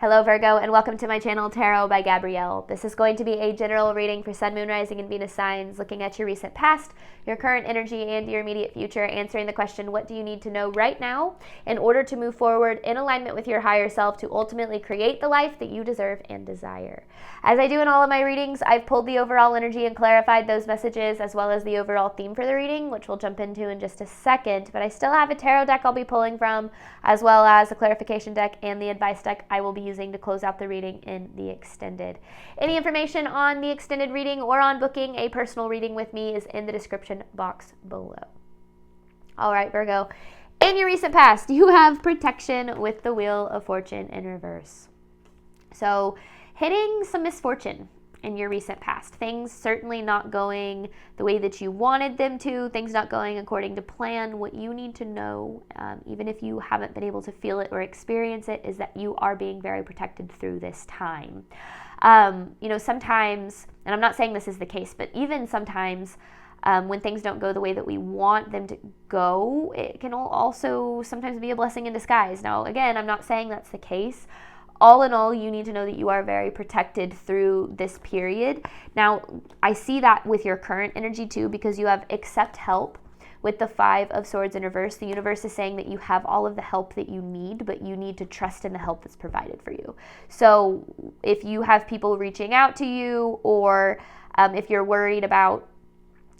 Hello Virgo, and welcome to my channel Tarot by Gabrielle. This is going to be a general reading for Sun, Moon, Rising, and Venus signs, looking at your recent past, your current energy, and your immediate future, answering the question, what do you need to know right now in order to move forward in alignment with your higher self to ultimately create the life that you deserve and desire. As I do in all of my readings, I've pulled the overall energy and clarified those messages, as well as the overall theme for the reading, which we'll jump into in just a second, but I still have a tarot deck I'll be pulling from, as well as a clarification deck and the advice deck I will be using to close out the reading in the extended. Any information on the extended reading or on booking a personal reading with me is in the description box below. All right, Virgo. In your recent past, you have protection with the Wheel of Fortune in reverse. So, hitting some misfortune in your recent past. Things certainly not going the way that you wanted them to, things not going according to plan. What you need to know, even if you haven't been able to feel it or experience it, is that you are being very protected through this time. Sometimes, and I'm not saying this is the case, but even sometimes when things don't go the way that we want them to go, it can also sometimes be a blessing in disguise. Now, again, I'm not saying that's the case. All in all, you need to know that you are very protected through this period. Now, I see that with your current energy too, because you have accept help with the Five of Swords in reverse. The universe is saying that you have all of the help that you need, but you need to trust in the help that's provided for you. So if you have people reaching out to you, or if you're worried about,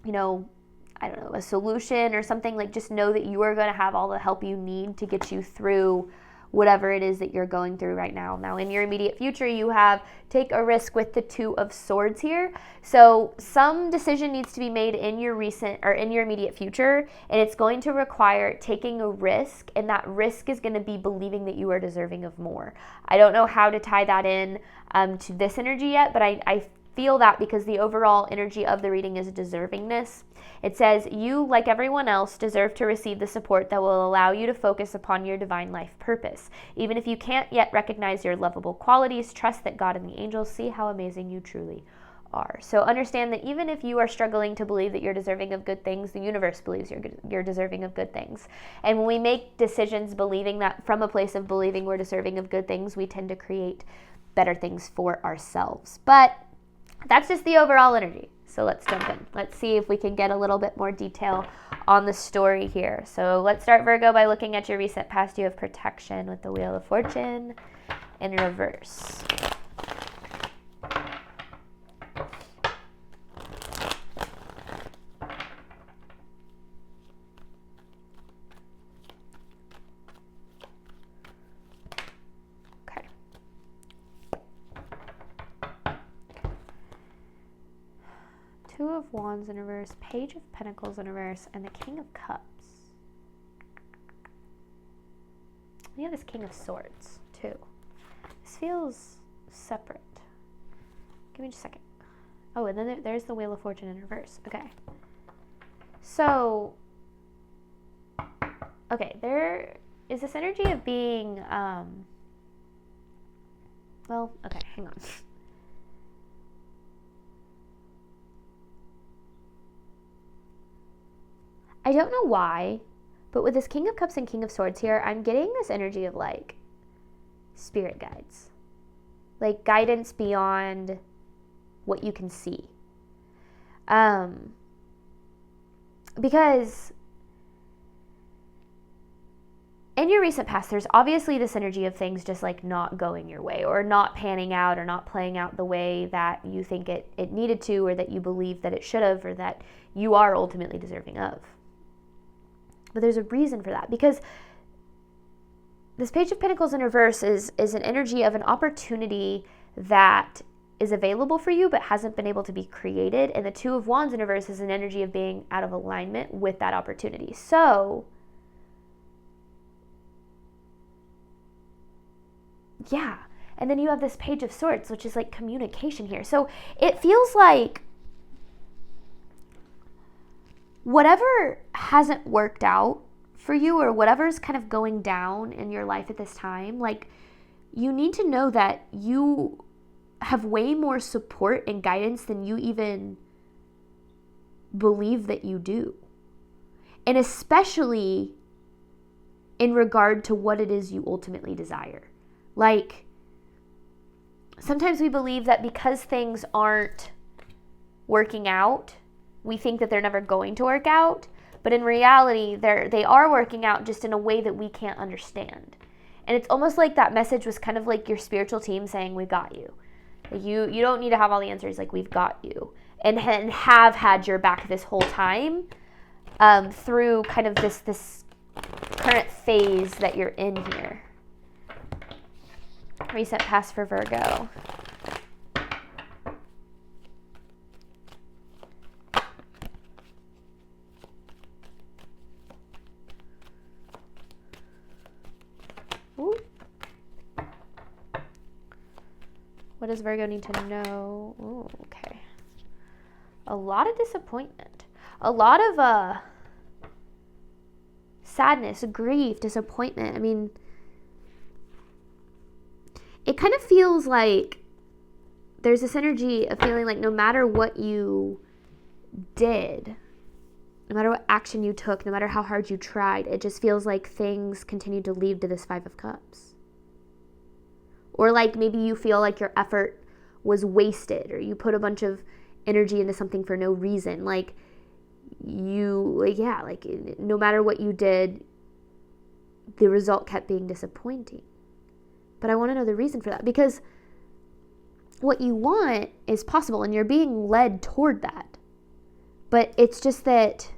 a solution or something, like, just know that you are going to have all the help you need to get you through whatever it is that you're going through right now. Now, in your immediate future, you have take a risk with the Two of Swords here. So some decision needs to be made in your immediate future, and it's going to require taking a risk, and that risk is going to be believing that you are deserving of more. I don't know how to tie that in to this energy yet, but I feel that because the overall energy of the reading is deservingness. It says, you, like everyone else, deserve to receive the support that will allow you to focus upon your divine life purpose. Even if you can't yet recognize your lovable qualities, trust that God and the angels see how amazing you truly are. So understand that even if you are struggling to believe that you're deserving of good things, the universe believes you're deserving of good things. And when we make decisions believing that, from a place of believing we're deserving of good things, we tend to create better things for ourselves. But that's just the overall energy. So let's jump in. Let's see if we can get a little bit more detail on the story here. So let's start, Virgo, by looking at your recent past. You have protection with the Wheel of Fortune in reverse. Two of Wands in reverse, Page of Pentacles in reverse, and the King of Cups. We have this King of Swords, too. This feels separate. Give me just a second. Oh, and then there's the Wheel of Fortune in reverse. Okay. So, there is this energy of being, hang on. I don't know why, but with this King of Cups and King of Swords here, I'm getting this energy of, like, spirit guides. Like, guidance beyond what you can see. Because in your recent past, there's obviously this energy of things just, like, not going your way, or not panning out, or not playing out the way that you think it needed to, or that you believe that it should have, or that you are ultimately deserving of. But there's a reason for that, because this Page of Pentacles in reverse is an energy of an opportunity that is available for you but hasn't been able to be created. And the Two of Wands in reverse is an energy of being out of alignment with that opportunity. So, yeah. And then you have this Page of Swords, which is like communication here. So it feels like whatever hasn't worked out for you, or whatever's kind of going down in your life at this time, like, you need to know that you have way more support and guidance than you even believe that you do. And especially in regard to what it is you ultimately desire. Like, sometimes we believe that because things aren't working out, we think that they're never going to work out. But in reality, they are working out, just in a way that we can't understand. And it's almost like that message was kind of like your spiritual team saying, we got you. You don't need to have all the answers. Like, we've got you. And have had your back this whole time, through kind of this current phase that you're in here. Recent past for Virgo. Ooh. What does Virgo need to know? Ooh, okay. A lot of disappointment. A lot of sadness, grief, disappointment. I mean, it kind of feels like there's this energy of feeling like no matter what you did, no matter what action you took, no matter how hard you tried, it just feels like things continue to lead to this Five of Cups. Or like maybe you feel like your effort was wasted, or you put a bunch of energy into something for no reason. Like no matter what you did, the result kept being disappointing. But I want to know the reason for that, because what you want is possible and you're being led toward that. But it's just that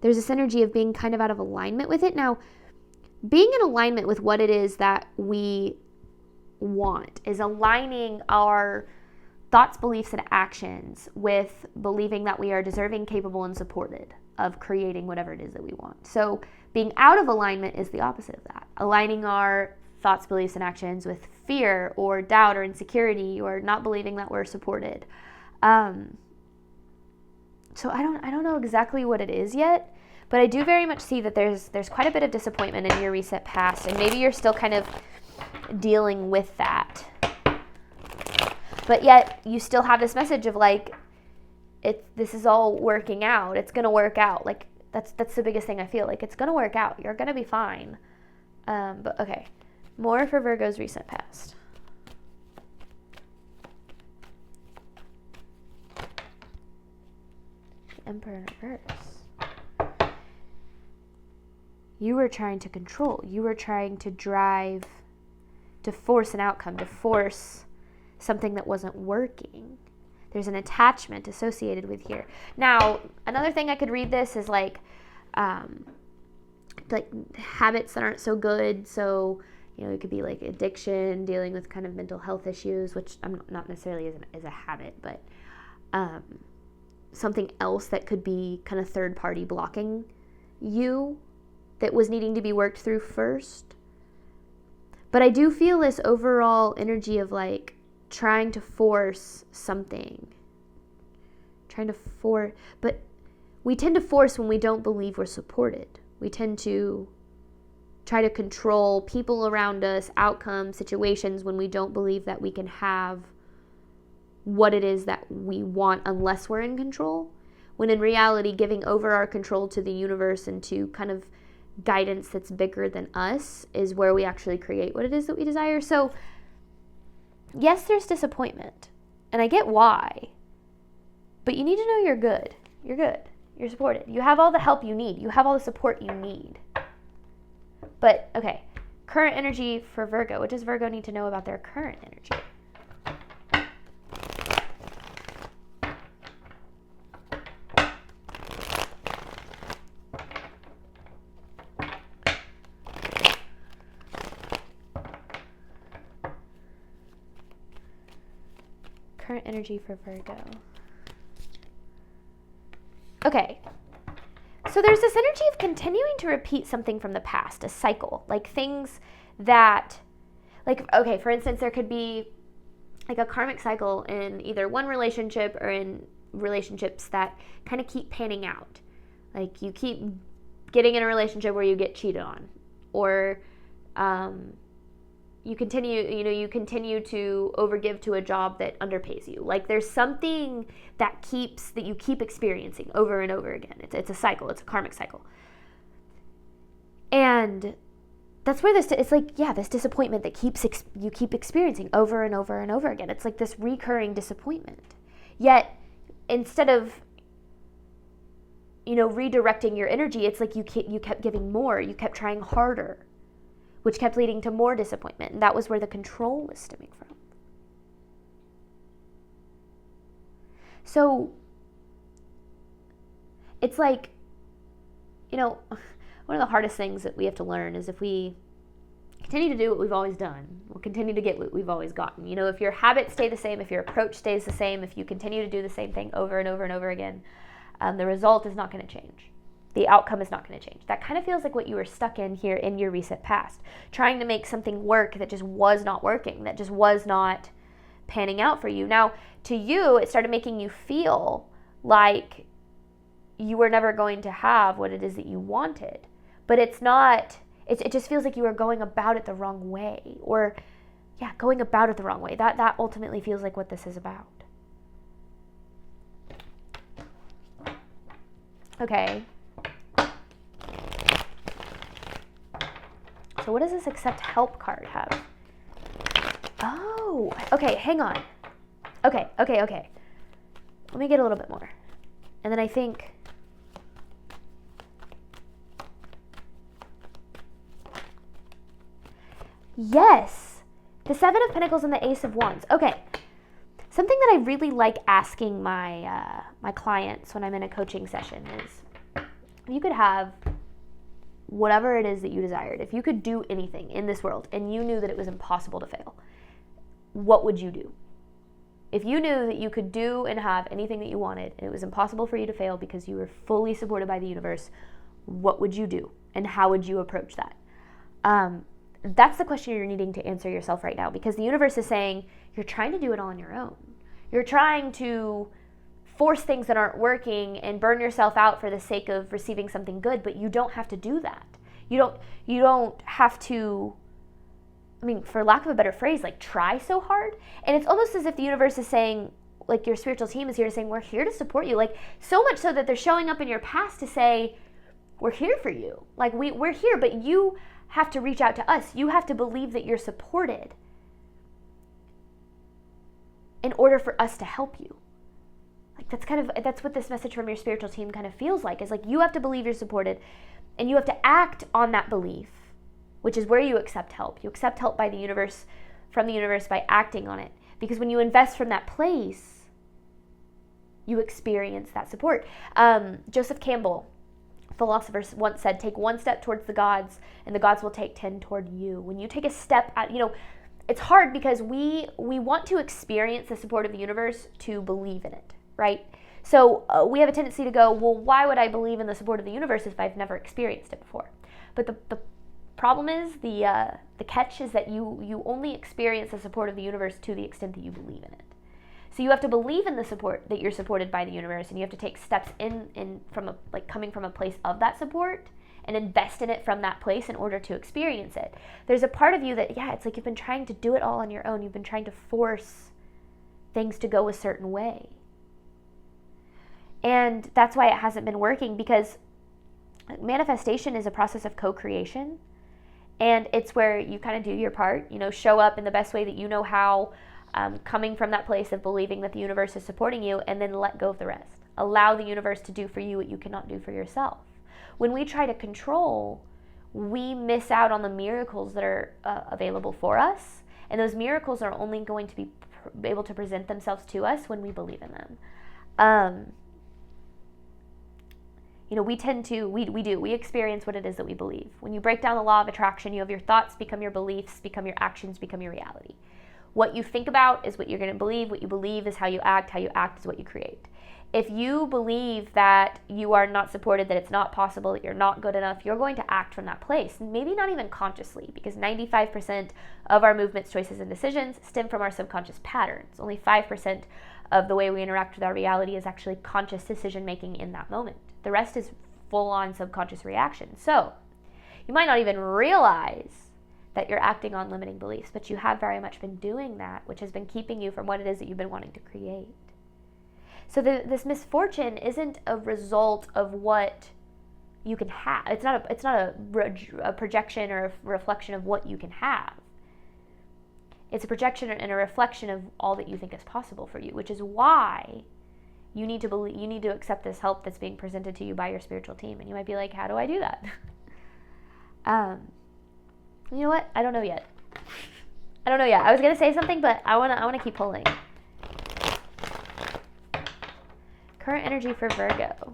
there's this energy of being kind of out of alignment with it. Now, being in alignment with what it is that we want is aligning our thoughts, beliefs, and actions with believing that we are deserving, capable, and supported of creating whatever it is that we want. So being out of alignment is the opposite of that. Aligning our thoughts, beliefs, and actions with fear or doubt or insecurity or not believing that we're supported. So I don't know exactly what it is yet, but I do very much see that there's quite a bit of disappointment in your recent past, and maybe you're still kind of dealing with that. But yet you still have this message of like, this is all working out. It's gonna work out. Like that's the biggest thing I feel like. It's gonna work out. You're gonna be fine. But okay, more for Virgo's recent past. The Emperor in reverse. You were trying to control. You were trying to drive, to force an outcome, to force something that wasn't working. There's an attachment associated with here. Now, another thing I could read this is like habits that aren't so good. So, it could be like addiction, dealing with kind of mental health issues, which I'm not necessarily as a habit, but something else that could be kind of third party blocking you that was needing to be worked through first. But I do feel this overall energy of like trying to force something. But we tend to force when we don't believe we're supported. We tend to try to control people around us, outcomes, situations, when we don't believe that we can have what it is that we want unless we're in control. When in reality, giving over our control to the universe and to kind of guidance that's bigger than us is where we actually create what it is that we desire. So yes, there's disappointment, and I get why, but you need to know you're good. You're good. You're supported. You have all the help you need. You have all the support you need. But, okay, current energy for Virgo. What does Virgo need to know about their current energy? Current energy for Virgo. Okay, so there's this energy of continuing to repeat something from the past, a cycle, like things that, like, okay, for instance, there could be like a karmic cycle in either one relationship or in relationships that kind of keep panning out. Like you keep getting in a relationship where you get cheated on, or you continue to overgive to a job that underpays you. Like there's something that you keep experiencing over and over again. It's a cycle. It's a karmic cycle. And that's where it's like, yeah, this disappointment that you keep experiencing over and over and over again. It's like this recurring disappointment. Yet, instead of, redirecting your energy, it's like you kept giving more, you kept trying harder, which kept leading to more disappointment. And that was where the control was stemming from. So, it's like, one of the hardest things that we have to learn is if we continue to do what we've always done, we'll continue to get what we've always gotten. If your habits stay the same, if your approach stays the same, if you continue to do the same thing over and over and over again, the result is not going to change. The outcome is not going to change. That kind of feels like what you were stuck in here in your recent past, trying to make something work that just was not working, that just was not panning out for you. Now, to you, it started making you feel like you were never going to have what it is that you wanted. But it's not, it just feels like you are going about it the wrong way. Or, going about it the wrong way. That ultimately feels like what this is about. Okay. So what does this accept help card have? Oh, okay, hang on. Okay. Let me get a little bit more. And then I think... Yes, the Seven of Pentacles and the Ace of Wands. Okay, something that I really like asking my my clients when I'm in a coaching session is, if you could have whatever it is that you desired, if you could do anything in this world and you knew that it was impossible to fail, what would you do? If you knew that you could do and have anything that you wanted and it was impossible for you to fail because you were fully supported by the universe, what would you do and how would you approach that? That's the question you're needing to answer yourself right now, because the universe is saying you're trying to do it all on your own. You're trying to force things that aren't working and burn yourself out for the sake of receiving something good, but you don't have to do that. You don't have to, for lack of a better phrase, like try so hard. And it's almost as if the universe is saying, like your spiritual team is here to saying, we're here to support you. Like so much so that they're showing up in your past to say, we're here for you. Like we're here, but you have to reach out to us. You have to believe that you're supported in order for us to help you. Like that's what this message from your spiritual team kind of feels like. Is like you have to believe you're supported and you have to act on that belief, which is where you accept help. You accept help by the universe, from the universe, by acting on it. Because when you invest from that place, you experience that support. Joseph Campbell, philosopher, once said, take one step towards the gods and the gods will take 10 toward you. When you take a step out, it's hard because we want to experience the support of the universe to believe in it, right? So we have a tendency to go, well, why would I believe in the support of the universe if I've never experienced it before? But the problem is, the catch is that you only experience the support of the universe to the extent that you believe in it. So you have to believe in the support, that you're supported by the universe, and you have to take steps coming from a place of that support and invest in it from that place in order to experience it. There's a part of you that, it's like you've been trying to do it all on your own. You've been trying to force things to go a certain way. And that's why it hasn't been working, because manifestation is a process of co-creation. And it's where you kind of do your part, show up in the best way that you know how, coming from that place of believing that the universe is supporting you, and then let go of the rest. Allow the universe to do for you what you cannot do for yourself. When we try to control, we miss out on the miracles that are available for us, and those miracles are only going to be able to present themselves to us when we believe in them. We experience what it is that we believe. When you break down the law of attraction, you have your thoughts become your beliefs, become your actions, become your reality. What you think about is what you're going to believe. What you believe is how you act is what you create. If you believe that you are not supported, that it's not possible, that you're not good enough, you're going to act from that place. Maybe not even consciously, because 95% of our movements, choices, and decisions stem from our subconscious patterns. Only 5% of the way we interact with our reality is actually conscious decision making in that moment. The rest is full-on subconscious reaction. So you might not even realize that you're acting on limiting beliefs, but you have very much been doing that, which has been keeping you from what it is that you've been wanting to create. So this misfortune isn't a result of what you can have. It's not a projection or a reflection of what you can have. It's a projection and a reflection of all that you think is possible for you, which is why you need to accept this help that's being presented to you by your spiritual team. And you might be like, how do I do that? You know what? I don't know yet. I was going to say something, but I want to keep pulling. Current energy for Virgo.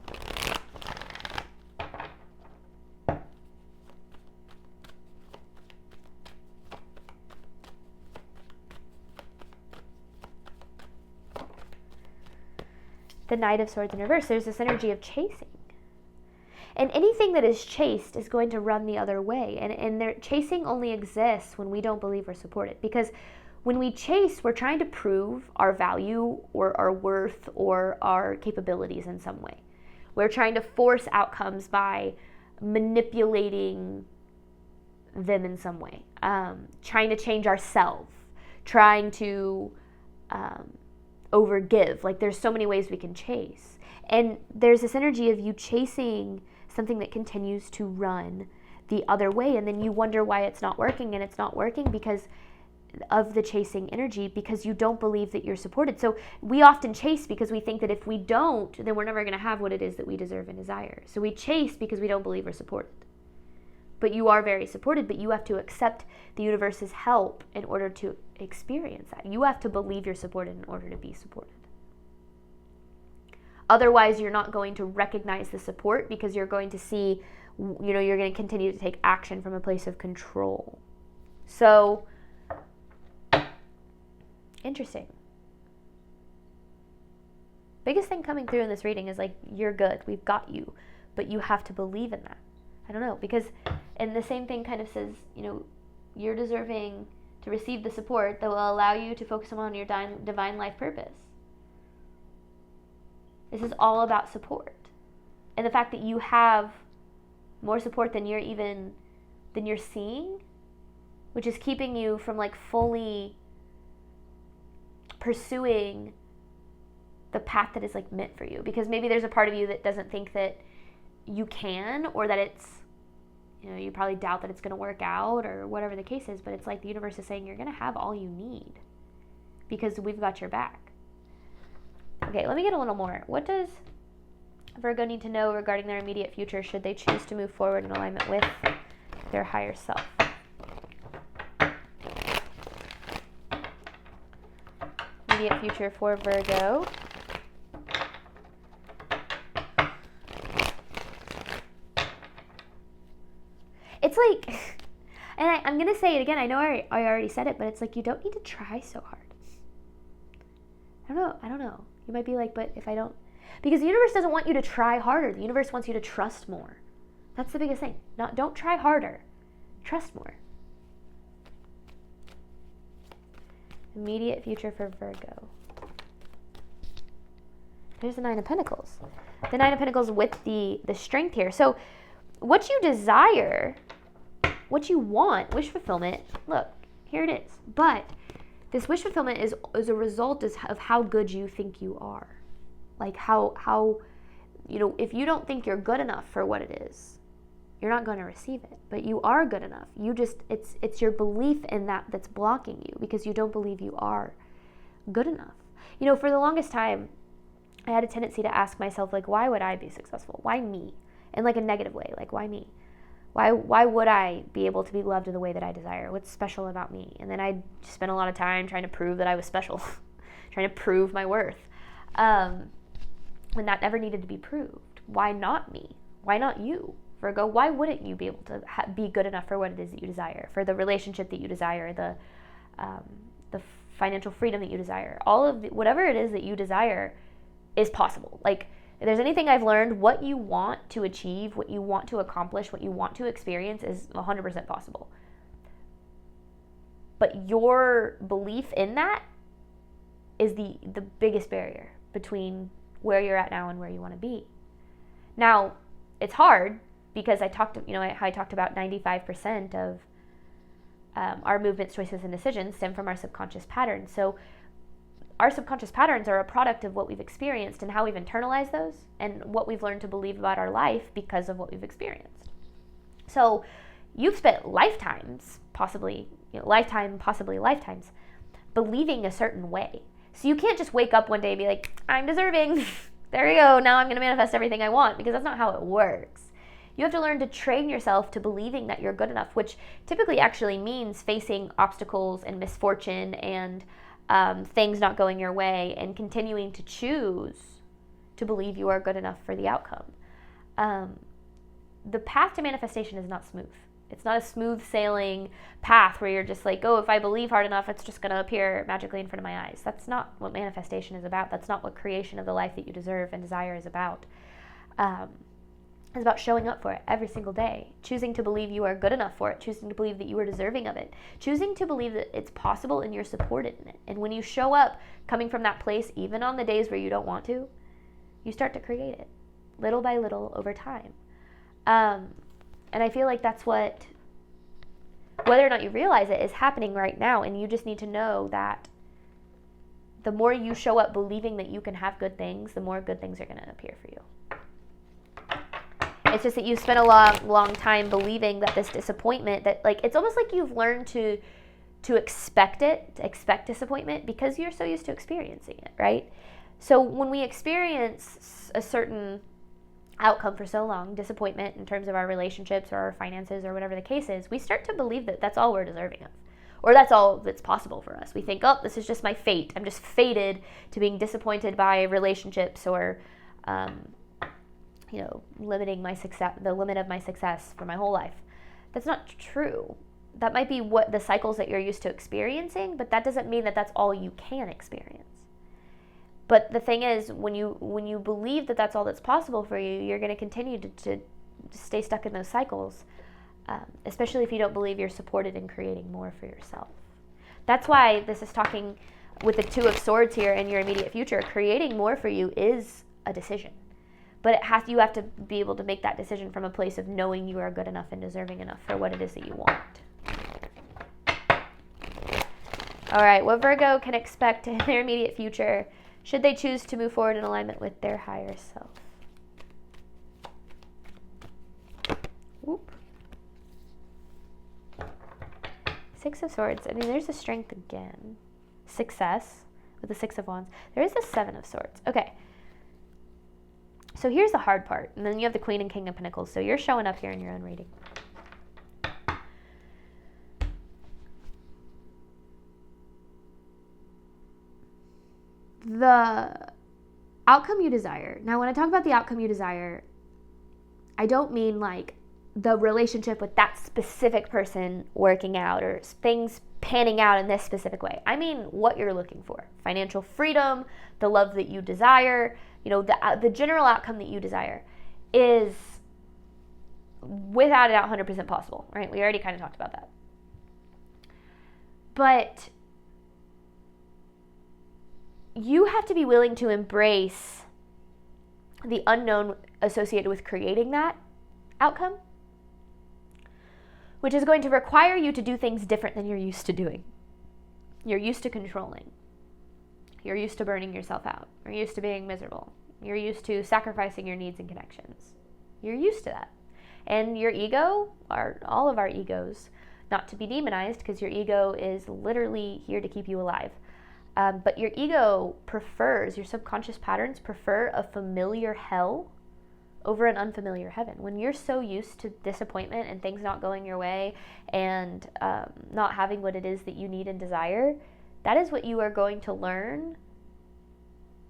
The Knight of Swords in reverse. There's this energy of chasing. And anything that is chased is going to run the other way. And chasing only exists when we don't believe we're supported. Because when we chase, we're trying to prove our value or our worth or our capabilities in some way. We're trying to force outcomes by manipulating them in some way. Trying to change ourselves. Trying to overgive. Like, there's so many ways we can chase. And there's this energy of you chasing something that continues to run the other way, and then you wonder why it's not working, and it's not working because of the chasing energy, because you don't believe that you're supported. So we often chase because we think that if we don't, then we're never going to have what it is that we deserve and desire. So we chase because we don't believe we're supported. But you are very supported, but you have to accept the universe's help in order to experience that. You have to believe you're supported in order to be supported. Otherwise, you're not going to recognize the support because you're going to see, you're going to continue to take action from a place of control. So, interesting. Biggest thing coming through in this reading is like, you're good, we've got you, but you have to believe in that. I don't know, because, and the same thing kind of says, you're deserving to receive the support that will allow you to focus on your divine life purpose. This is all about support. And the fact that you have more support than you're seeing, which is keeping you from like fully pursuing the path that is like meant for you. Because maybe there's a part of you that doesn't think that you can, or that it's, you probably doubt that it's going to work out, or whatever the case is, but it's like the universe is saying you're going to have all you need because we've got your back. Okay, let me get a little more. What does Virgo need to know regarding their immediate future should they choose to move forward in alignment with their higher self? Immediate future for Virgo. It's like, and I'm going to say it again. I know I already said it, but it's like you don't need to try so hard. I don't know. You might be like, but if I don't, because the universe doesn't want you to try harder. The universe wants you to trust more. That's the biggest thing. Don't try harder. Trust more. Immediate future for Virgo. There's the Nine of Pentacles. The Nine of Pentacles with the strength here. So what you desire, what you want, wish fulfillment, look, here it is. But this wish fulfillment is a result of how good you think you are. Like how if you don't think you're good enough for what it is, you're not going to receive it. But you are good enough. You just, it's your belief in that that's blocking you, because you don't believe you are good enough. For the longest time, I had a tendency to ask myself, like, why would I be successful? Why me? In like a negative way, like, why me? Why would I be able to be loved in the way that I desire? What's special about me? And then I spent a lot of time trying to prove that I was special, trying to prove my worth, when that never needed to be proved. Why not me? Why not you, Virgo? Why wouldn't you be able to be good enough for what it is that you desire, for the relationship that you desire, the financial freedom that you desire? All of whatever it is that you desire is possible. Like, if there's anything I've learned, what you want to achieve, what you want to accomplish, what you want to experience is 100% possible. But your belief in that is the biggest barrier between where you're at now and where you want to be. Now, it's hard because I talked about 95% of our movements, choices, and decisions stem from our subconscious patterns. So our subconscious patterns are a product of what we've experienced and how we've internalized those and what we've learned to believe about our life because of what we've experienced. So you've spent lifetimes, possibly lifetimes, believing a certain way. So you can't just wake up one day and be like, I'm deserving. There you go. Now I'm going to manifest everything I want, because that's not how it works. You have to learn to train yourself to believing that you're good enough, which typically actually means facing obstacles and misfortune and things not going your way and continuing to choose to believe you are good enough for the outcome. The path to manifestation is not smooth. It's not a smooth sailing path where you're just like, oh, if I believe hard enough, it's just going to appear magically in front of my eyes. That's not what manifestation is about. That's not what creation of the life that you deserve and desire is about. It's about showing up for it every single day, choosing to believe you are good enough for it, choosing to believe that you are deserving of it, choosing to believe that it's possible and you're supported in it. And when you show up coming from that place, even on the days where you don't want to, you start to create it little by little over time. And I feel like that's what, whether or not you realize it, is happening right now. And you just need to know that the more you show up believing that you can have good things, the more good things are going to appear for you. It's just that you've spent a long time believing that this disappointment, that like, it's almost like you've learned to expect it, to expect disappointment, because you're so used to experiencing it, right? So when we experience a certain outcome for so long, disappointment in terms of our relationships or our finances or whatever the case is, we start to believe that that's all we're deserving of, or that's all that's possible for us. We think, oh, this is just my fate. I'm just fated to being disappointed by relationships, or limiting my success, the limit of my success for my whole life. That's not true. That might be what the cycles that you're used to experiencing, but that doesn't mean that that's all you can experience. But the thing is, when you believe that that's all that's possible for you, you're going to continue to stay stuck in those cycles, especially if you don't believe you're supported in creating more for yourself. That's why this is talking with the Two of Swords here in your immediate future. Creating more for you is a decision. But you have to be able to make that decision from a place of knowing you are good enough and deserving enough for what it is that you want. All right, what Virgo can expect in their immediate future should they choose to move forward in alignment with their higher self. Whoop. Six of Swords. I mean, there's the Strength again. Success with the Six of Wands. There is the Seven of Swords. Okay. So here's the hard part. And then you have the Queen and King of Pentacles. So you're showing up here in your own reading. The outcome you desire. Now, when I talk about the outcome you desire, I don't mean like the relationship with that specific person working out or things panning out in this specific way. I mean what you're looking for. Financial freedom, the love that you desire, the general outcome that you desire is without a doubt 100% possible, right? We already kind of talked about that. But you have to be willing to embrace the unknown associated with creating that outcome, which is going to require you to do things different than you're used to doing. You're used to controlling. You're used to burning yourself out. You're used to being miserable. You're used to sacrificing your needs and connections. You're used to that. And your ego, all of our egos, not to be demonized, because your ego is literally here to keep you alive. But your ego your subconscious patterns prefer a familiar hell over an unfamiliar heaven. When you're so used to disappointment and things not going your way and not having what it is that you need and desire, that is what you are going to learn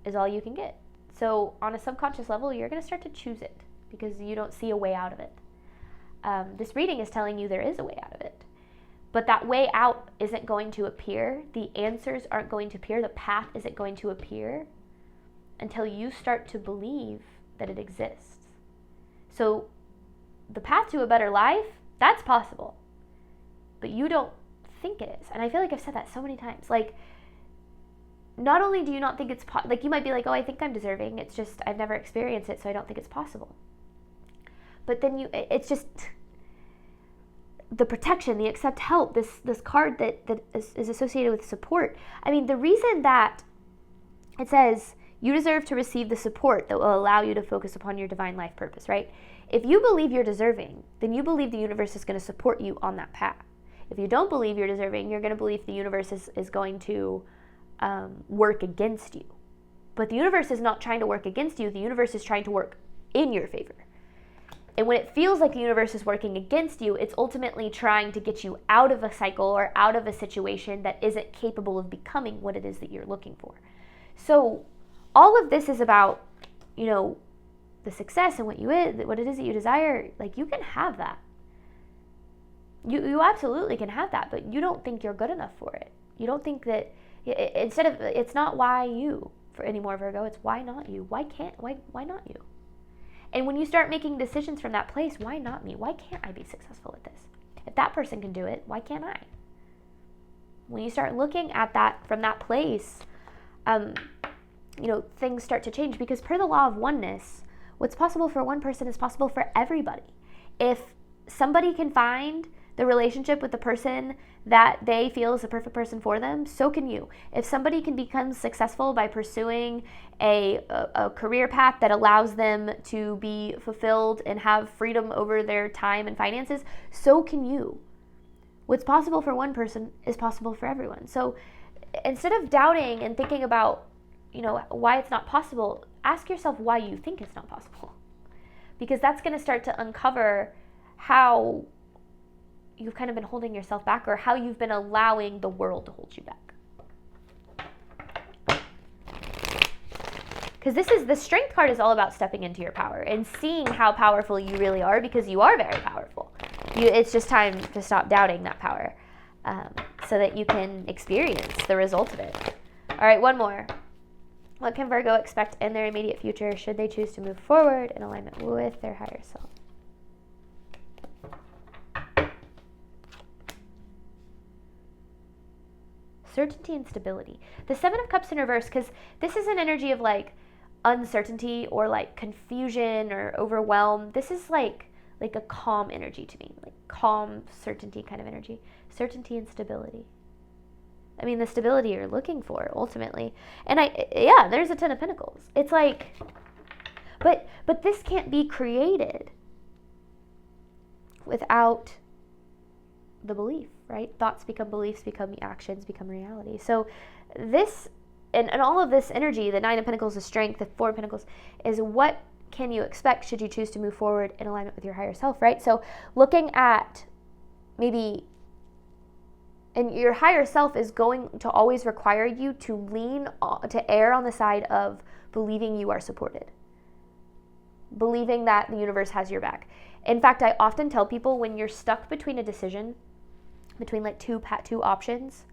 is all you can get. So on a subconscious level, you're going to start to choose it because you don't see a way out of it. This reading is telling you there is a way out of it. But that way out isn't going to appear. The answers aren't going to appear. The path isn't going to appear until you start to believe that it exists. So the path to a better life, that's possible. But you don't think it is. And I feel like I've said that so many times. Like, not only do you not think it's like, you might be like, oh, I think I'm deserving. It's just I've never experienced it, so I don't think it's possible. But then it's just the protection, the accept help, this card that is associated with support. I mean, the reason that it says, you deserve to receive the support that will allow you to focus upon your divine life purpose, right? If you believe you're deserving, then you believe the universe is going to support you on that path. If you don't believe you're deserving, you're going to believe the universe is going to work against you. But the universe is not trying to work against you. The universe is trying to work in your favor. And when it feels like the universe is working against you, it's ultimately trying to get you out of a cycle or out of a situation that isn't capable of becoming what it is that you're looking for. So all of this is about, the success and what it is that you desire. Like, you can have that. You absolutely can have that, but you don't think you're good enough for it. You don't think that, it's not why you for anymore, Virgo, it's why not you? Why not you? And when you start making decisions from that place, why not me? Why can't I be successful at this? If that person can do it, why can't I? When you start looking at that from that place, things start to change, because per the law of oneness, what's possible for one person is possible for everybody. If somebody can find the relationship with the person that they feel is the perfect person for them, so can you. If somebody can become successful by pursuing a career path that allows them to be fulfilled and have freedom over their time and finances, so can you. What's possible for one person is possible for everyone. So instead of doubting and thinking about, why it's not possible, ask yourself why you think it's not possible. Because that's going to start to uncover how you've kind of been holding yourself back, or how you've been allowing the world to hold you back. Because the strength card is all about stepping into your power and seeing how powerful you really are, because you are very powerful. It's just time to stop doubting that power, so that you can experience the result of it. All right, one more. What can Virgo expect in their immediate future should they choose to move forward in alignment with their higher self? Certainty and stability. The Seven of Cups in reverse, because this is an energy of like uncertainty or like confusion or overwhelm. This is like a calm energy to me, like calm certainty kind of energy. Certainty and stability. I mean, the stability you're looking for ultimately. And there's a Ten of Pentacles. It's like, but this can't be created without the belief, right? Thoughts become beliefs, become actions, become reality. So this, and all of this energy, the Nine of Pentacles, the strength, the Four of Pentacles, is what can you expect should you choose to move forward in alignment with your higher self, right? So looking at maybe, and your higher self is going to always require you to err on the side of believing you are supported. Believing that the universe has your back. In fact, I often tell people, when you're stuck between a decision, between like two options,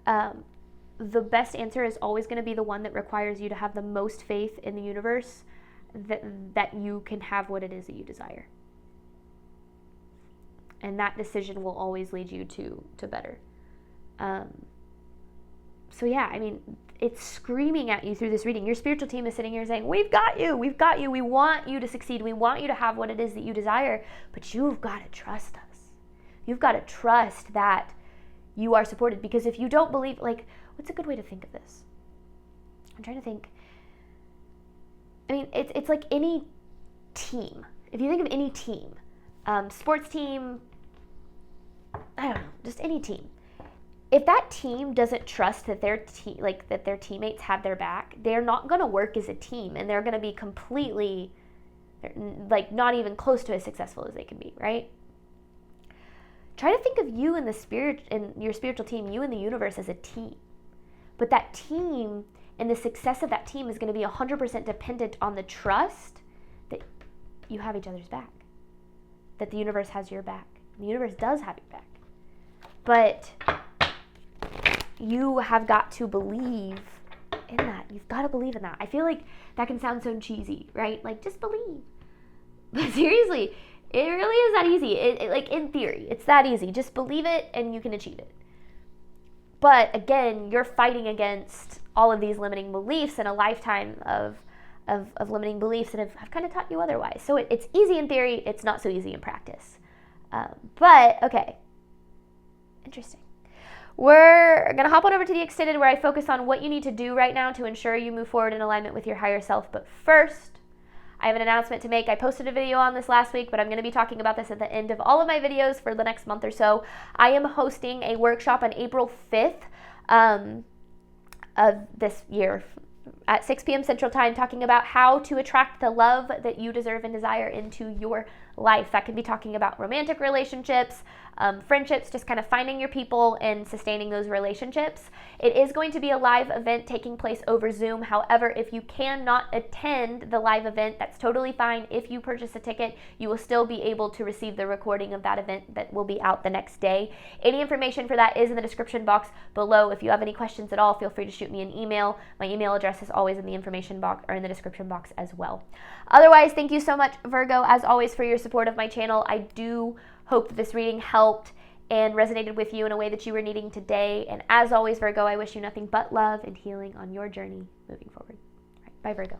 the best answer is always going to be the one that requires you to have the most faith in the universe that you can have what it is that you desire. And that decision will always lead you to better. So yeah, I mean, it's screaming at you through this reading. Your spiritual team is sitting here saying, we've got you, we want you to succeed, we want you to have what it is that you desire, but you've got to trust us. You've got to trust that you are supported, because if you don't believe, like, what's a good way to think of this? I'm trying to think. I mean, it's like any team. If you think of any team, sports team, I don't know, just any team. If that team doesn't trust that their teammates have their back, they're not going to work as a team, and they're going to be completely, like, not even close to as successful as they can be, right? Try to think of you and your spiritual team, you and the universe, as a team. But that team and the success of that team is going to be 100% dependent on the trust that you have each other's back, that the universe has your back. The universe does have your back. But you have got to believe in that. You've got to believe in that. I feel like that can sound so cheesy, right? Like, just believe. But seriously, it really is that easy. Like, in theory, it's that easy. Just believe it and you can achieve it. But again, you're fighting against all of these limiting beliefs and a lifetime of limiting beliefs that have kind of taught you otherwise. So it's easy in theory. It's not so easy in practice. But, okay. Interesting. we're going to hop on over to the extended where I focus on what you need to do right now to ensure you move forward in alignment with your higher self. But first, I have an announcement to make. I posted a video on this last week, but I'm going to be talking about this at the end of all of my videos for the next month or so. I am hosting a workshop on April 5th of this year at 6 p.m. Central Time, talking about how to attract the love that you deserve and desire into your life. That could be talking about romantic relationships, friendships, just kind of finding your people and sustaining those relationships. It is going to be a live event taking place over Zoom. However, if you cannot attend the live event, that's totally fine. If you purchase a ticket, you will still be able to receive the recording of that event that will be out the next day. Any information for that is in the description box below. If you have any questions at all, feel free to shoot me an email. My email address is always in the information box or in the description box as well. Otherwise, thank you so much, Virgo, as always, for your support of my channel. I do hope that this reading helped and resonated with you in a way that you were needing today. And as always, Virgo, I wish you nothing but love and healing on your journey moving forward. All right, bye, Virgo.